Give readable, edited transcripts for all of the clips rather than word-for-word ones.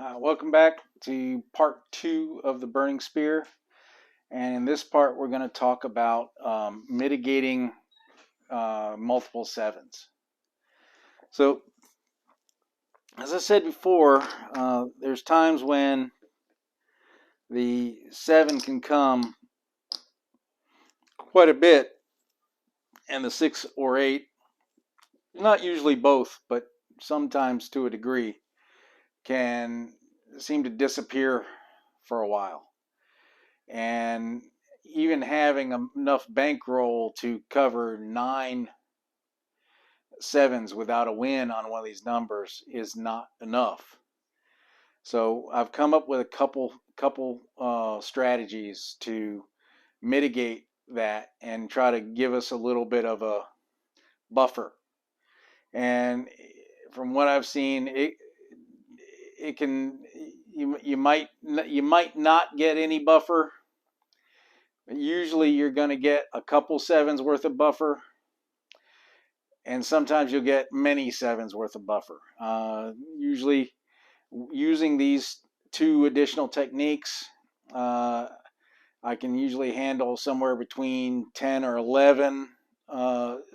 Welcome back to part 2 of the Burning Spear. And in this part, we're going to talk about mitigating multiple sevens. So, as I said before, there's times when the 7 can come quite a bit, and the 6 or 8, not usually both, but sometimes to a degree, can seem to disappear for a while. And even having enough bankroll to cover 9 sevens without a win on one of these numbers is not enough. So I've come up with a couple strategies to mitigate that and try to give us a little bit of a buffer. And from what I've seen, it can you might not get any buffer. Usually you're going to get a couple sevens worth of buffer, and sometimes you'll get many sevens worth of buffer. Usually using these 2 additional techniques, I can usually handle somewhere between 10 or 11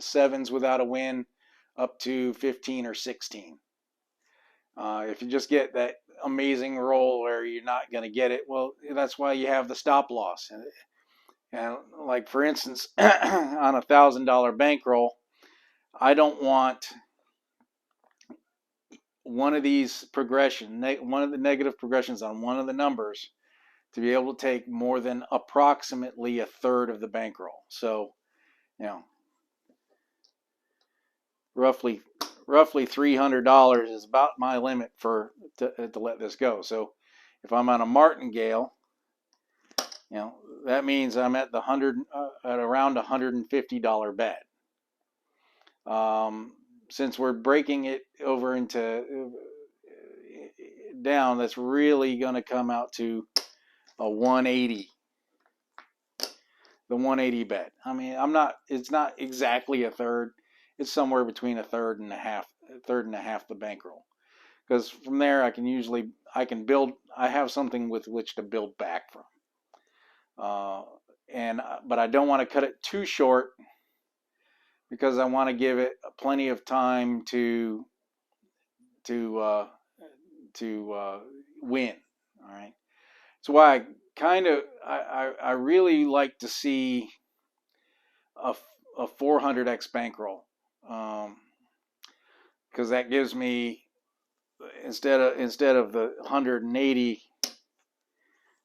sevens without a win, up to 15 or 16. If you just get that amazing roll where you're not going to get it, well, that's why you have the stop loss. And like for instance, on a $1,000 bankroll, I don't want one of these one of the negative progressions on one of the numbers to be able to take more than approximately a third of the bankroll. So, roughly $300 is about my limit to let this go. So, if I'm on a martingale, that means I'm at at around $150 bet. Since we're breaking it over into down, that's really going to come out to a 180. The 180 bet. I mean, it's not exactly a third. It's somewhere between a third and a half the bankroll. Because from there I can build. I have something with which to build back from. But I don't want to cut it too short, because I want to give it plenty of time to win. All right. That's why I really like to see a 400x bankroll, because that gives me, instead of the 180,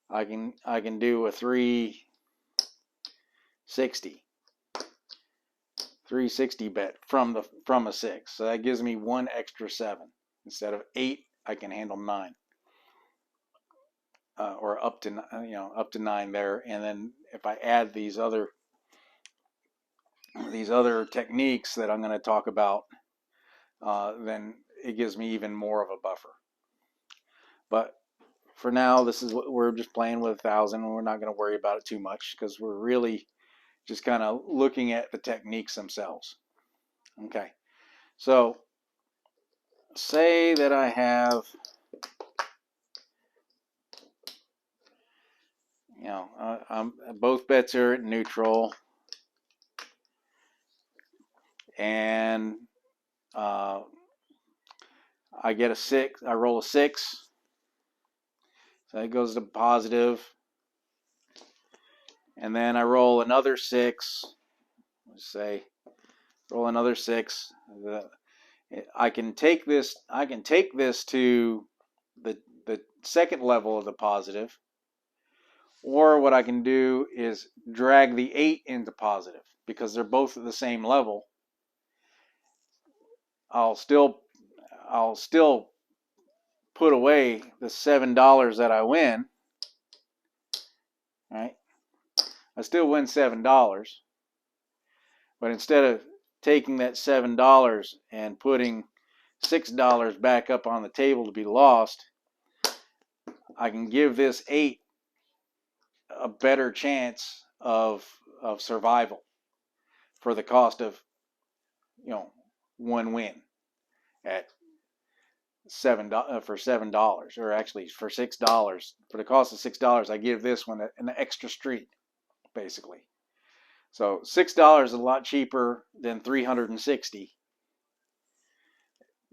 I can do a 360 bet from a 6. So that gives me 1 extra 7. Instead of 8, I can handle 9, or up to 9 there. And then if I add these other techniques that I'm going to talk about, then it gives me even more of a buffer. But for now, this is what we're just playing with 1,000, and we're not going to worry about it too much, because we're really just kind of looking at the techniques themselves. Okay, so say that I have, both bets are at neutral, and I get a 6. I roll a 6, so it goes to positive, and then I roll another 6. Let's say roll another 6. I can take this to the second level of the positive, or what I can do is drag the 8 into positive, because they're both at the same level. I'll still put away the $7 that I win. Right? I still win $7, but instead of taking that $7 and putting $6 back up on the table to be lost, I can give this 8 a better chance of survival for the cost of 1 win at $7, or actually for $6. For the cost of $6, I give this one an extra street, basically. So $6 is a lot cheaper than 360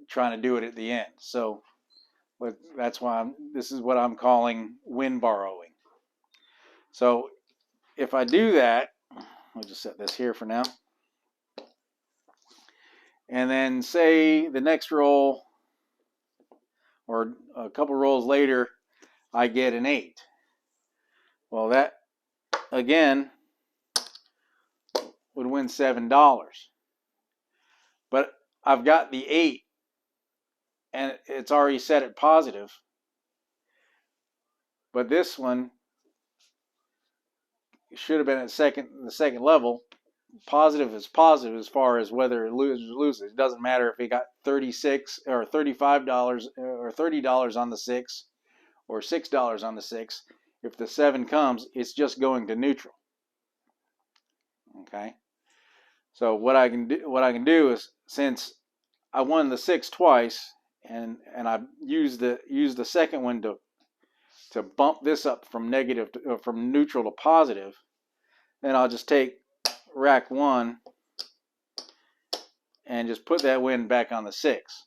trying to do it at the end. So that's why this is what I'm calling win borrowing. So if I do that, I'll just set this here for now. And then say the next roll, or a couple rolls later, I get an 8. Well, that, again, would win $7. But I've got the 8, and it's already set at positive. But this one should have been at the second level. Positive is positive as far as whether it loses or loses. It doesn't matter if it got $36 or $35 or $30 on the 6 or $6 on the 6. If the 7 comes, it's just going to neutral. Okay. So what I can do is, since I won the 6 twice, and I used the second one to bump this up from negative to, from neutral to positive, then I'll just take rack 1 and just put that win back on the 6,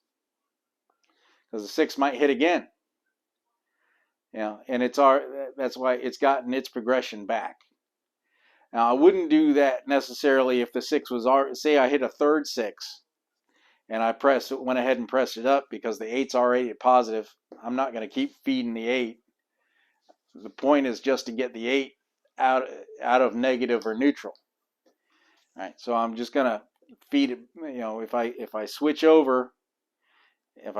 because the 6 might hit again. And that's why it's gotten its progression back. Now I wouldn't do that necessarily if the 6 was say I hit a third 6 and I went ahead and pressed it up, because the 8's already at positive. I'm not going to keep feeding the 8. The point is just to get the 8 out of negative or neutral. All right, so I'm just going to feed it. If I switch over, if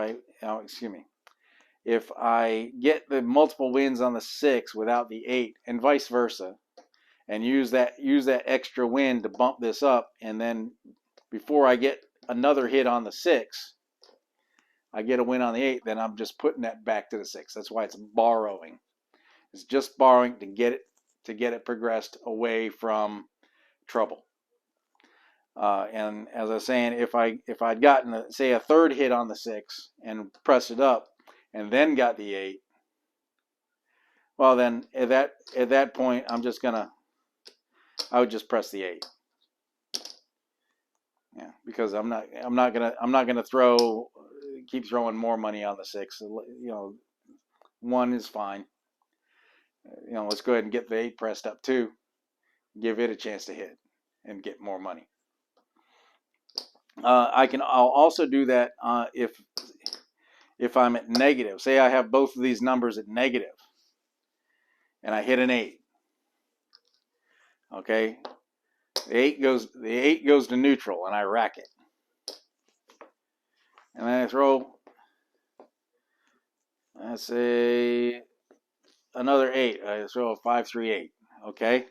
I get the multiple wins on the 6 without the 8, and vice versa, and use that extra win to bump this up, and then before I get another hit on the 6, I get a win on the 8, then I'm just putting that back to the 6. That's why it's borrowing. It's just borrowing to get it progressed away from trouble. And as I was saying, if I'd gotten say a third hit on the 6 and pressed it up and then got the 8, well then at that point I would just press the 8. Yeah, because I'm not gonna keep throwing more money on the 6. 1 is fine. Let's go ahead and get the 8 pressed up too. Give it a chance to hit and get more money. I'll also do that if I'm at negative. Say I have both of these numbers at negative, and I hit an 8. Okay, the 8 goes to neutral, and I rack it, and then I throw, let's say, another 8. I throw a 5, 3, 8. Okay,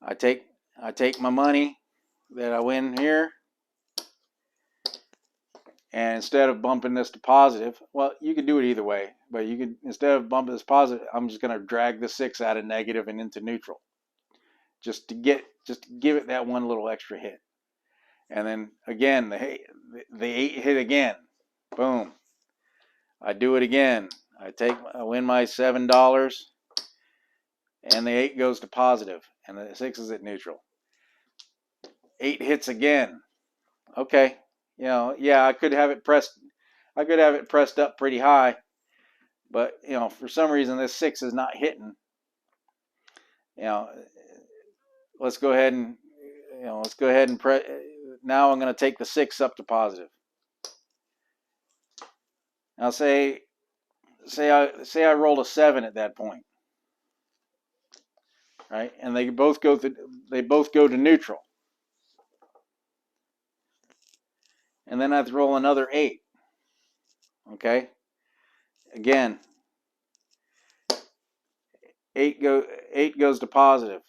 I take my money that I win here, and instead of bumping this to positive, well, you could do it either way, but instead of bumping this positive, I'm just going to drag the 6 out of negative and into neutral, just to give it that one little extra hit. And then again, the 8 hit again. Boom. I do it again. I win my $7, and the 8 goes to positive, and the 6 is at neutral. 8 hits again. Okay. Yeah, I could have it pressed up pretty high, but for some reason this 6 is not hitting. Let's go ahead and press. Now I'm going to take the 6 up to positive. Now say I rolled a 7 at that point, right? And they both go to neutral. And then I'd roll another 8. Okay. Again, 8 goes to positive.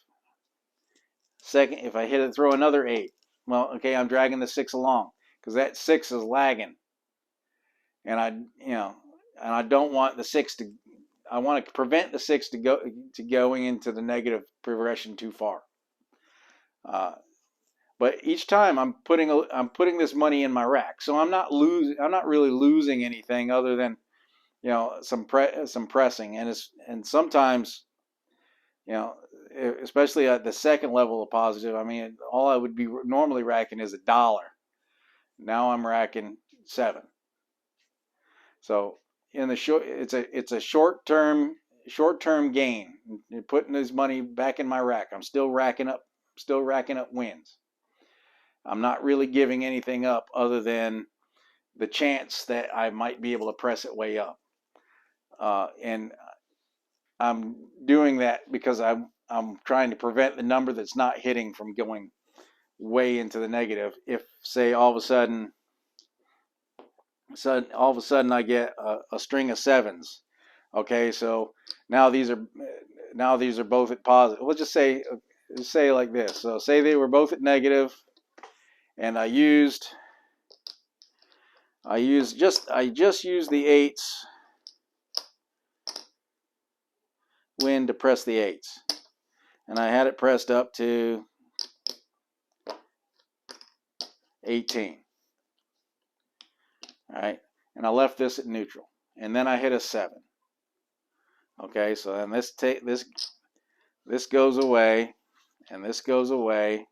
Second, if I hit it, throw another 8. Well, okay, I'm dragging the 6 along because that 6 is lagging, and I don't want the 6 to. I want to prevent the 6 going into the negative progression too far. But each time I'm putting this money in my rack, so I'm not really losing anything other than, you know, some pressing, and sometimes, you know, especially at the second level of positive. I mean, all I would be normally racking is $1. Now I'm racking 7. So in the short, it's a short term gain. You're putting this money back in my rack. I'm still racking up wins. I'm not really giving anything up other than the chance that I might be able to press it way up. And I'm doing that because I'm trying to prevent the number that's not hitting from going way into the negative. If, say, all of a sudden I get a string of 7s. Okay, so now these are both at positive. We'll just say like this. So say they were both at negative, and I just used the 8s win to press the 8s, and I had it pressed up to 18. All right, and I left this at neutral, and then I hit a 7. Okay, so then this goes away, and this goes away,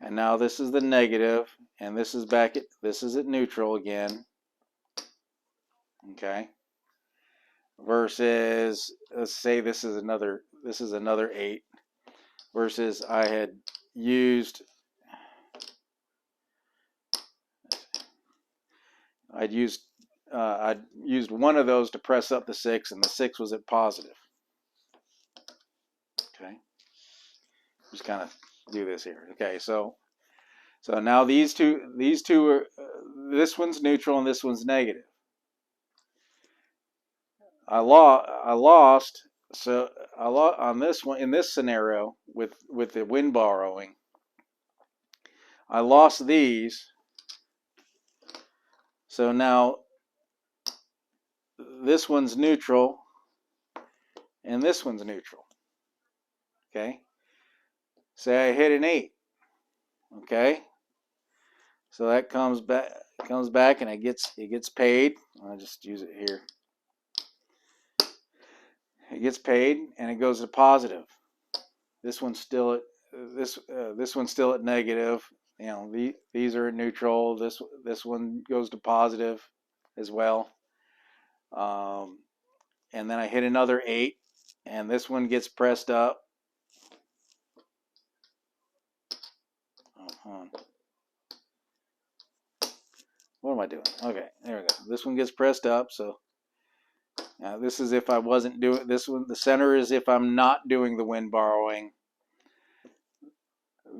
and now this is the negative, and this is at neutral again. Okay, versus, let's say this is another 8, versus I'd used one of those to press up the 6, and the 6 was at positive. Okay, just kind of do this here. Okay, so now these two are, this one's neutral and this one's negative. I lost on this one, in this scenario with the win borrowing. I lost these. So now this one's neutral and this one's neutral. Okay. Say I hit an 8. Okay. So that comes back and it gets paid. I'll just use it here. It gets paid and it goes to positive. This one's still at this one's still at negative. You know, these are neutral. This one goes to positive as well. And then I hit another 8, and this one gets pressed up. Oh, hold on. What am I doing? Okay, there we go. This one gets pressed up. So now this is if I wasn't doing this one. The center is if I'm not doing the win borrowing.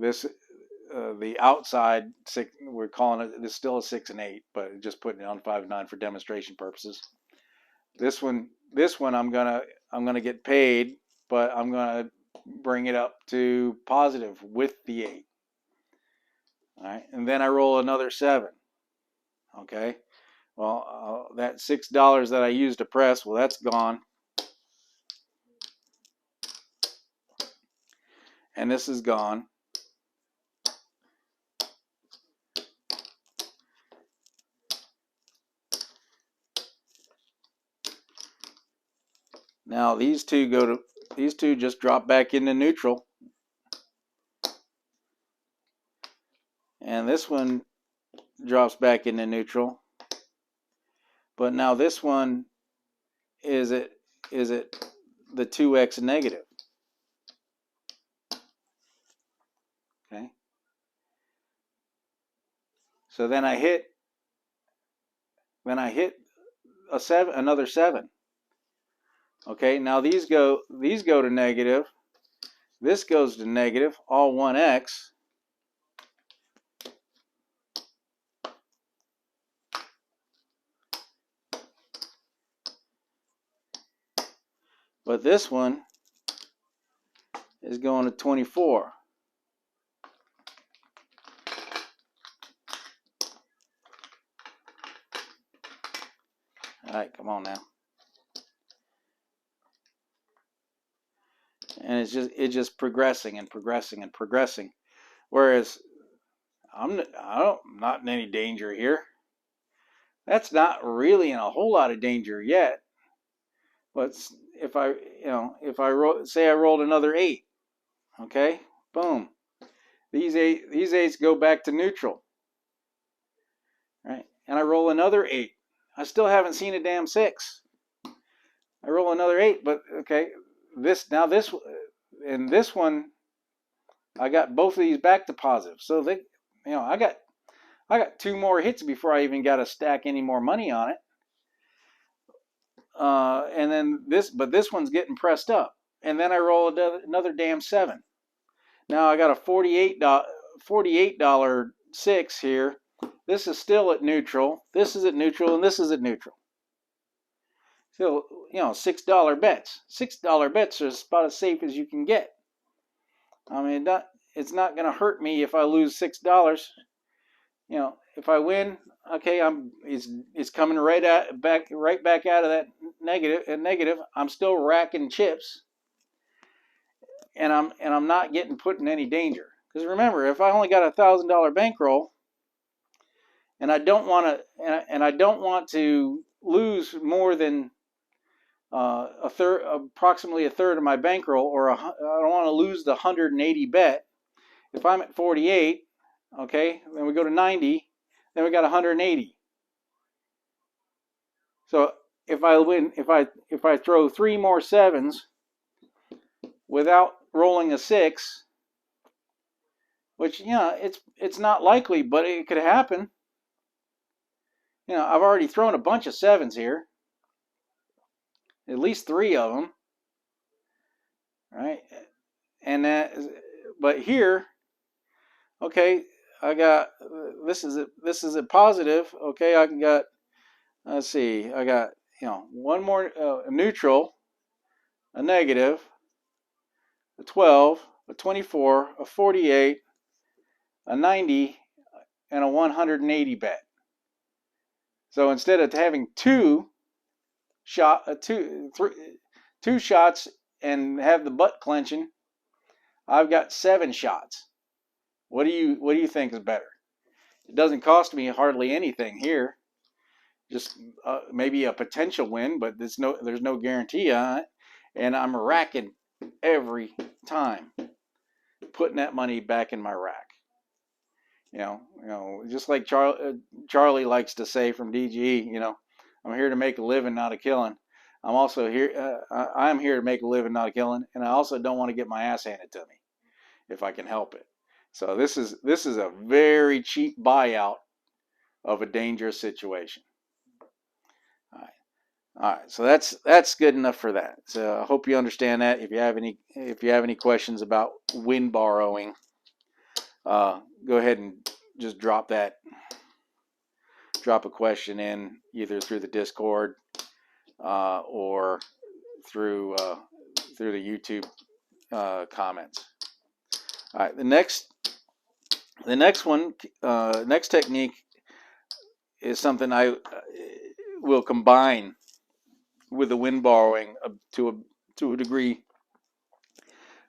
This the outside 6, we're calling it. It's still a 6 and 8, but just putting it on 5 and 9 for demonstration purposes. This one I'm gonna get paid, but I'm gonna bring it up to positive with the 8. All right, and then I roll another 7. Okay, well, that $6 that I used to press, well, that's gone, and this is gone. Now these two just drop back into neutral, and this one drops back into neutral. But now this one is at the 2x negative. Okay. So then I hit a 7, another 7. Okay. Now these go to negative. This goes to negative, all 1x. But this one is going to 24. All right, come on now. And it's just progressing and progressing and progressing. Whereas I'm not in any danger here. That's not really in a whole lot of danger yet. But if I say I rolled another 8, okay, boom. These 8s go back to neutral, right? And I roll another 8. I still haven't seen a damn 6. I roll another 8, but okay, this one, I got both of these back to positive. So I got 2 more hits before I even got to stack any more money on it. And then but this one's getting pressed up. And then I roll another damn 7. Now I got a $48 6 here. This is still at neutral. This is at neutral, and this is at neutral. So, $6 bets. $6 bets are about as safe as you can get. I mean, it's not going to hurt me if I lose $6. If I win, okay, it's coming right back out of that negative. I'm still racking chips, and I'm not getting put in any danger. Because remember, if I only got a $1,000 bankroll, and I don't want to lose more than approximately a third of my bankroll, or I don't want to lose the 180 bet. If I'm at 48, okay, then we go to 90, then we got 180. So if I throw 3 more 7s without rolling a 6, which it's not likely, but it could happen. I've already thrown a bunch of 7s here, at least 3 of them, right? And but here, okay, I got this is a positive. Okay, I got, let's see, I got one more a neutral, a negative, a 12, a 24, a 48, a 90, and a 180 bet. So instead of having two shots and have the butt clenching, I've got 7 shots. What do you think is better? It doesn't cost me hardly anything here. Just maybe a potential win, but there's no guarantee on it. And I'm racking every time, putting that money back in my rack. Just like Charlie likes to say from DGE, I'm here to make a living, not a killing. I'm also here. I'm here to make a living, not a killing, and I also don't want to get my ass handed to me if I can help it. So this is a very cheap buyout of a dangerous situation. All right. So that's good enough for that. So I hope you understand that. If you have any questions about win borrowing, go ahead and just drop a question in either through the Discord or through the YouTube comments. All right, the next technique is something I will combine with the win borrowing to a degree,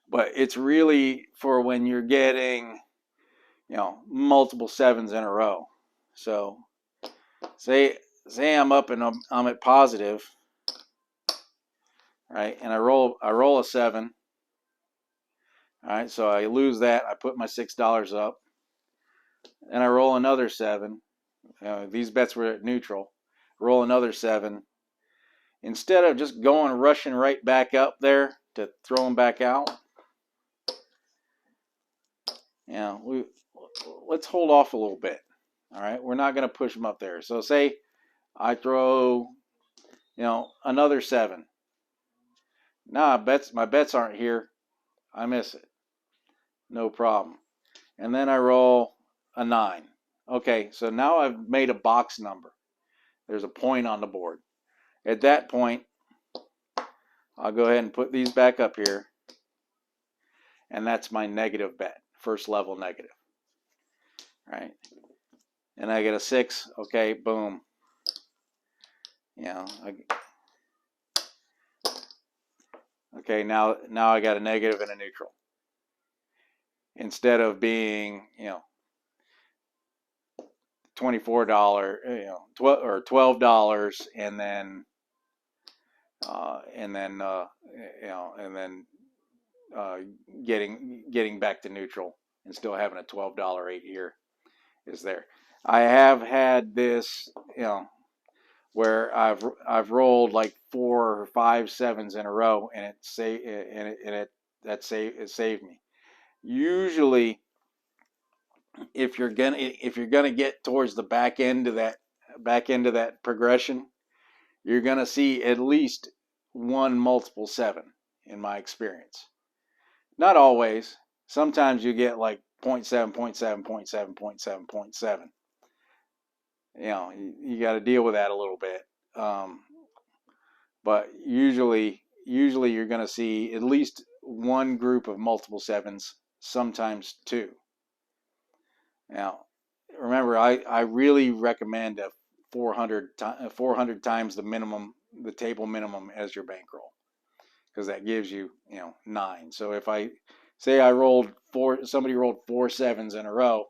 but it's really for when you're getting multiple 7s in a row. So say I'm up and I'm at positive, right? And I roll a 7. All right, so I lose that. I put my $6 up, and I roll another 7. These bets were at neutral. Roll another 7. Instead of just rushing right back up there to throw them back out, let's hold off a little bit. All right, we're not going to push them up there. So say I throw, another 7. Nah, my bets aren't here. I miss it. No problem. And then I roll a 9. Okay, so now I've made a box number. There's a point on the board. At that point, I'll go ahead and put these back up here. And that's my negative bet, first level negative. Right? And I get a 6. Okay, boom. Okay, now I got a negative and a neutral. Instead of being, $24, or $12, and then and then and then uh, getting back to neutral and still having a $12 eight here is there. I have had this, where I've rolled like 4 or 5 sevens in a row, and it saved me. Usually, if you're gonna get towards the back end of that progression, you're gonna see at least one multiple seven, in my experience. Not always. Sometimes you get like 0.7, 0.7, 0.7, 0.7, 0.7. You got to deal with that a little bit. But usually you're going to see at least one group of multiple sevens, sometimes two. Now, remember, I really recommend a 400 times the table minimum as your bankroll, because that gives you, 9. So if I say somebody rolled 4 sevens in a row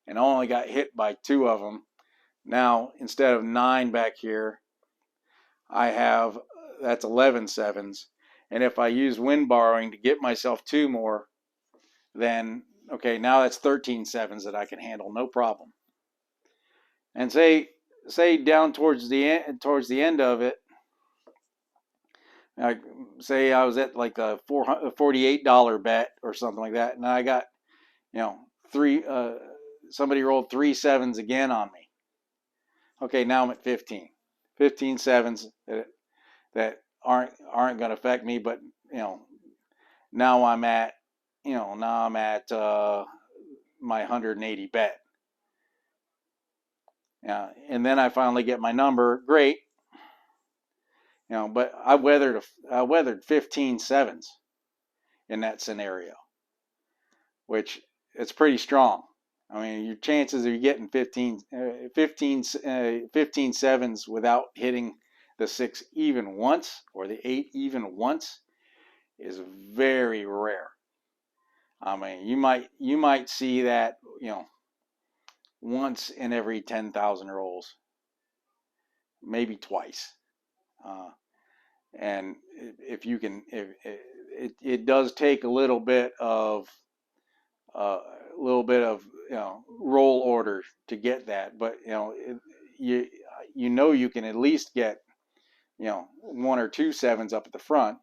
and only got hit by 2 of them, now instead of 9 back here, that's 11 sevens. And if I use wind borrowing to get myself 2 more, then okay, now that's 13 sevens that I can handle, no problem. And say down towards the end of it, say I was at like a $48 bet or something like that, and I got, three. Somebody rolled 3 sevens again on me. Okay, now I'm at 15 sevens that aren't going to affect me, but now I'm at my 180 bet. And then I finally get my number. Great. But I weathered 15 sevens in that scenario, which it's pretty strong. I mean, your chances of you getting 15 sevens without hitting the 6 even once or the 8 even once is very rare. I mean, you might see that, once in every 10,000 rolls, maybe twice. And if you can, it does take a little bit of roll order to get that, but you can at least get 1 or 2 sevens up at the front.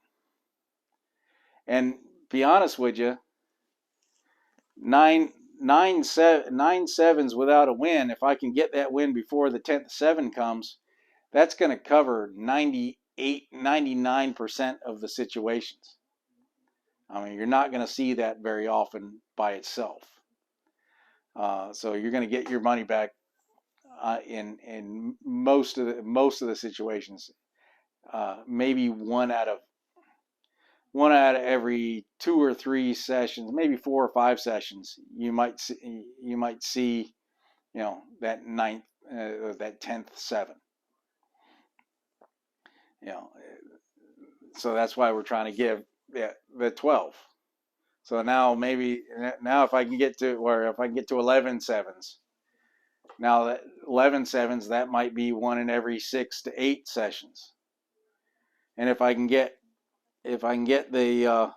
And be honest with you, nine sevens without a win, if I can get that win before the 10th 7 comes, that's going to cover 99% of the situations. I mean, you're not going to see that very often by itself. So you're going to get your money back in most of the situations. Maybe one out of every 2 or 3 sessions, maybe 4 or 5 sessions, you might see that 9th or that 10th 7. So that's why we're trying to give the 12. So now if I can get to 11 sevens, now that 11 sevens, that might be 1 in every 6 to 8 sessions. And if I can get the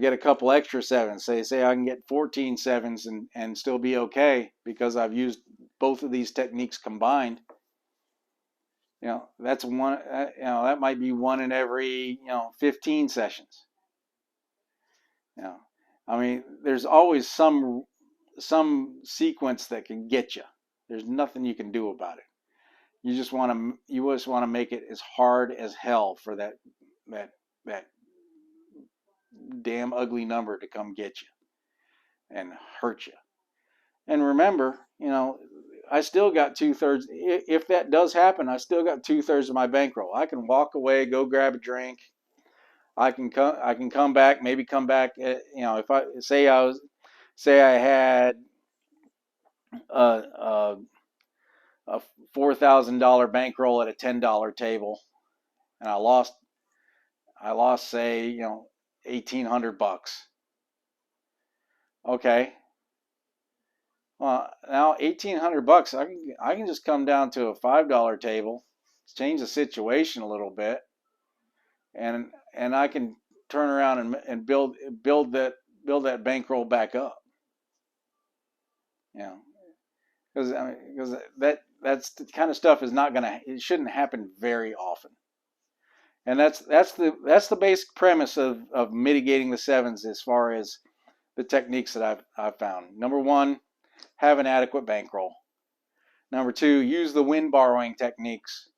get a couple extra sevens, say I can get 14 sevens and still be okay because I've used both of these techniques combined, that's one, that might be 1 in every 15 sessions. I mean, there's always some sequence that can get you. There's nothing you can do about it. You just want to make it as hard as hell for that damn ugly number to come get you and hurt you. And remember, I still got 2/3. If that does happen, I still got 2/3 of my bankroll. I can walk away, go grab a drink. I can come back, maybe come back. If I say I had a $4,000 bankroll at a $10 table, and I lost say $1,800. Okay, Well, now $1,800, I can just come down to a $5 table, change the situation a little bit, and I can turn around and build that bankroll back up. You know, because that's the kind of stuff is not gonna it shouldn't happen very often. And that's the basic premise of mitigating the sevens as far as the techniques that I've found. Number one, have an adequate bankroll. Number two, use the win borrowing techniques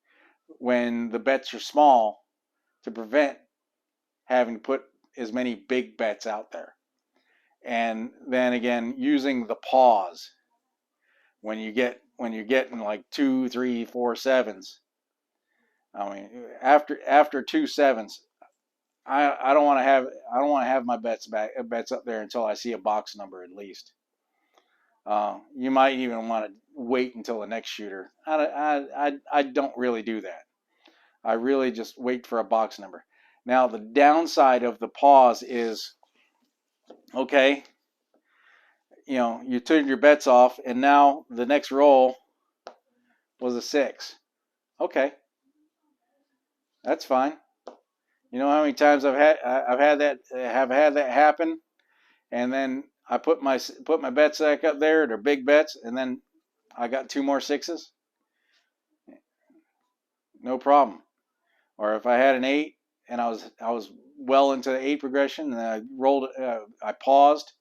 when the bets are small to prevent having to put as many big bets out there. And then again, using the pause when you're getting like 2, 3, 4 sevens. I mean, after 2 sevens, I don't want to have my bets up there until I see a box number at least. You might even want to wait until the next shooter. I don't really do that. I really just wait for a box number. Now the downside of the pause is, okay, you turned your bets off, and now the next roll was a 6. Okay, that's fine. You know how many times I've had that happen, and then I put my bet stack up there. They're big bets, and then I got 2 more 6s. No problem. Or if I had an 8 and I was well into the 8 progression, and I rolled, I paused,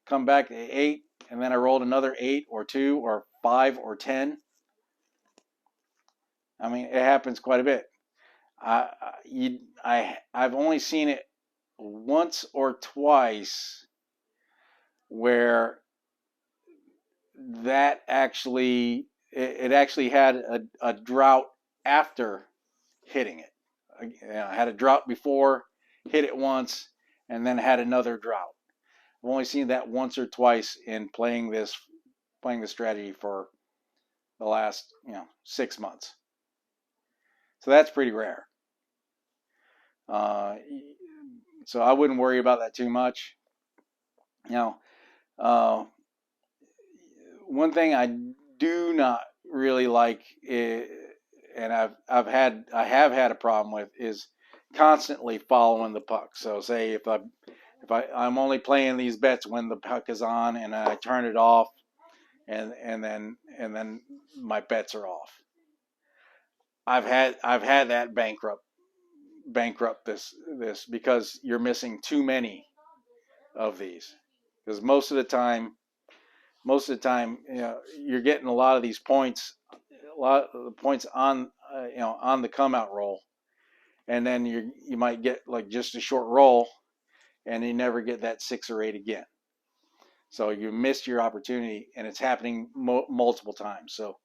come back to 8, and then I rolled another 8 or 2 or 5 or 10. I mean, it happens quite a bit. I've only seen it once or twice where that actually it actually had a drought after hitting it. I had a drought before, hit it once, and then had another drought. I've only seen that once or twice in playing this strategy for the last 6 months. So that's pretty rare. So I wouldn't worry about that too much. One thing I do not really like, and I have had a problem with, is constantly following the puck. So say if I'm only playing these bets when the puck is on, and I turn it off, and then my bets are off. I've had that bankrupt this because you're missing too many of these. Because most of the time, you're getting a lot of these points, on on the come out roll, and then you might get like just a short roll, and you never get that 6 or 8 again. So you missed your opportunity, and it's happening multiple times. So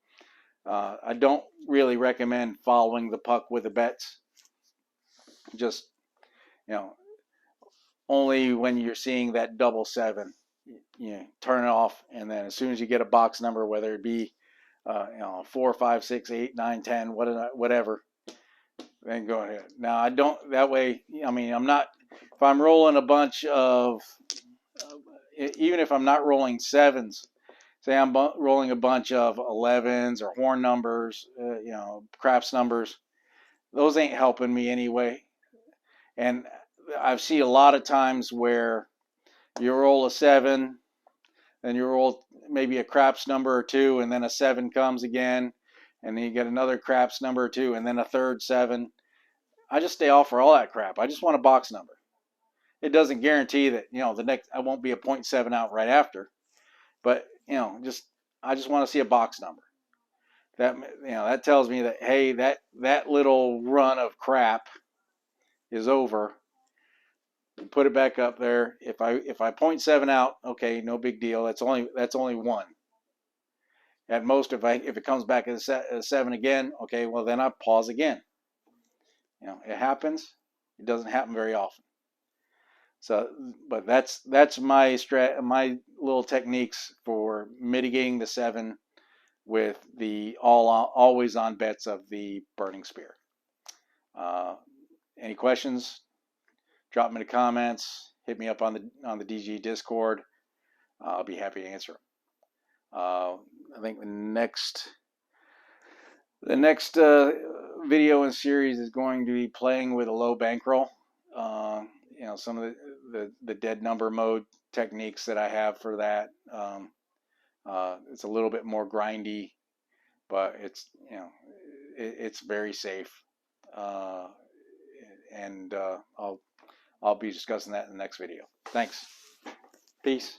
I don't really recommend following the puck with the bets. Just only when you're seeing that double 7, turn it off, and then as soon as you get a box number, whether it be 4, 5, 6, 8, 9, 10, whatever, then go ahead. Now I don't that way. I mean, I'm not, if I'm rolling a bunch of, even if I'm not rolling 7s, say I'm rolling a bunch of 11s or horn numbers, craps numbers, those ain't helping me anyway. And I've seen a lot of times where you roll a 7, then you roll maybe a craps number or 2, and then a 7 comes again, and then you get another craps number or 2, and then a third 7. I just stay off for all that crap. I just want a box number. It doesn't guarantee that the next I won't be a 0.7 out right after, but I just want to see a box number. That tells me that, hey, that little run of crap is over. Put it back up there. If I 0.7 out, okay, no big deal. That's only 1. At most, if it comes back as a 7 again, okay, well then I pause again. It happens. It doesn't happen very often. So, but that's my little techniques for mitigating the 7 with the always on bets of the Burning Spear. Any questions? Drop me in the comments. Hit me up on the DG Discord. I'll be happy to answer them. I think the next video in series is going to be playing with a low bankroll. You know, some of the dead number mode techniques that I have for that. It's a little bit more grindy, but it's, you know, it's very safe. And I'll be discussing that in the next video. Thanks. Peace.